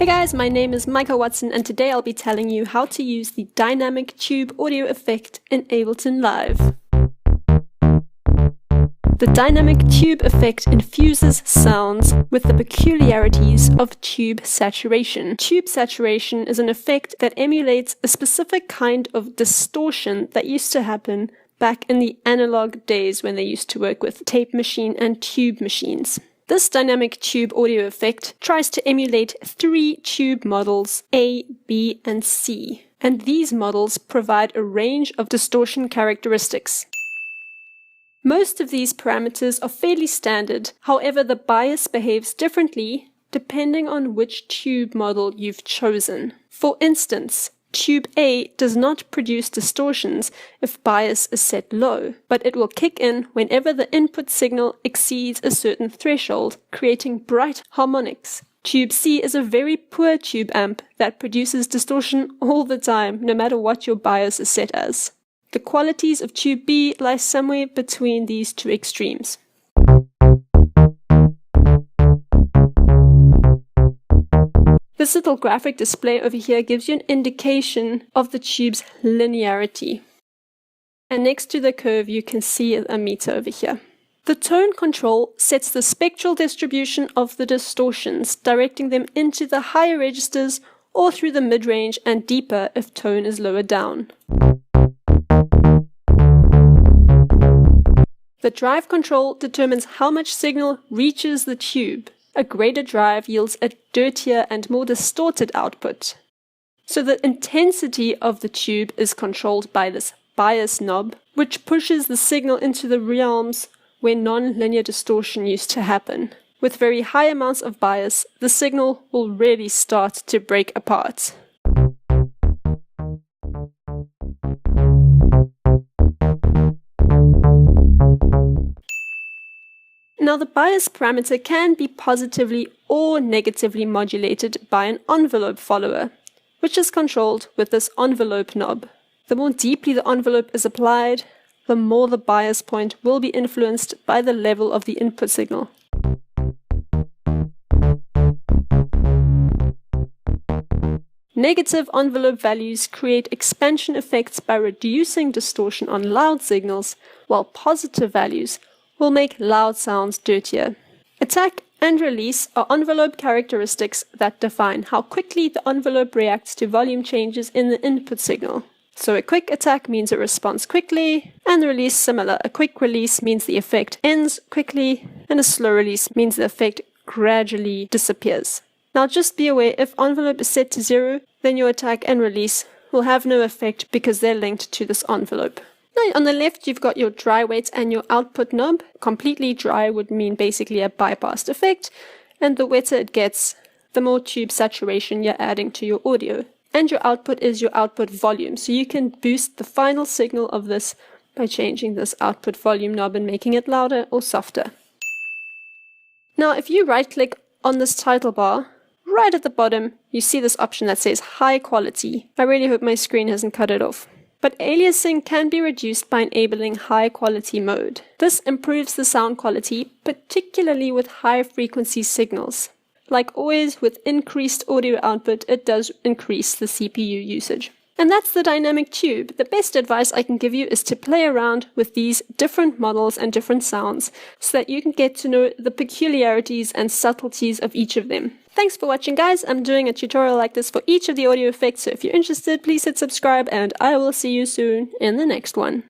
Hey guys, my name is Micah Watson and today I'll be telling you how to use the dynamic tube audio effect in Ableton Live. The dynamic tube effect infuses sounds with the peculiarities of tube saturation. Tube saturation is an effect that emulates a specific kind of distortion that used to happen back in the analog days when they used to work with tape machine and tube machines. This dynamic tube audio effect tries to emulate 3 tube models A, B, and C, and these models provide a range of distortion characteristics. Most of these parameters are fairly standard, however the bias behaves differently depending on which tube model you've chosen. For instance, Tube A does not produce distortions if bias is set low, but it will kick in whenever the input signal exceeds a certain threshold, creating bright harmonics. Tube C is a very poor tube amp that produces distortion all the time, no matter what your bias is set as. The qualities of Tube B lie somewhere between these two extremes. This little graphic display over here gives you an indication of the tube's linearity. And next to the curve you can see a meter over here. The tone control sets the spectral distribution of the distortions, directing them into the higher registers or through the mid-range and deeper if tone is lower down. The drive control determines how much signal reaches the tube. A greater drive yields a dirtier and more distorted output. So the intensity of the tube is controlled by this bias knob, which pushes the signal into the realms where non-linear distortion used to happen. With very high amounts of bias, the signal will really start to break apart. Now the bias parameter can be positively or negatively modulated by an envelope follower, which is controlled with this envelope knob. The more deeply the envelope is applied, the more the bias point will be influenced by the level of the input signal. Negative envelope values create expansion effects by reducing distortion on loud signals, while positive values will make loud sounds dirtier. Attack and release are envelope characteristics that define how quickly the envelope reacts to volume changes in the input signal. So a quick attack means it responds quickly, and the release similar. A quick release means the effect ends quickly, and a slow release means the effect gradually disappears. Now just be aware, if envelope is set to 0, then your attack and release will have no effect because they're linked to this envelope. Now on the left you've got your dry wet and your output knob. Completely dry would mean basically a bypassed effect, and the wetter it gets, the more tube saturation you're adding to your audio. And your output is your output volume, so you can boost the final signal of this by changing this output volume knob and making it louder or softer. Now if you right click on this title bar, right at the bottom you see this option that says high quality. I really hope my screen hasn't cut it off. But aliasing can be reduced by enabling high quality mode. This improves the sound quality, particularly with high frequency signals. Like always with increased audio output, it does increase the CPU usage. And that's the dynamic tube. The best advice I can give you is to play around with these different models and different sounds so that you can get to know the peculiarities and subtleties of each of them. Thanks for watching guys, I'm doing a tutorial like this for each of the audio effects, so if you're interested please hit subscribe and I will see you soon in the next one.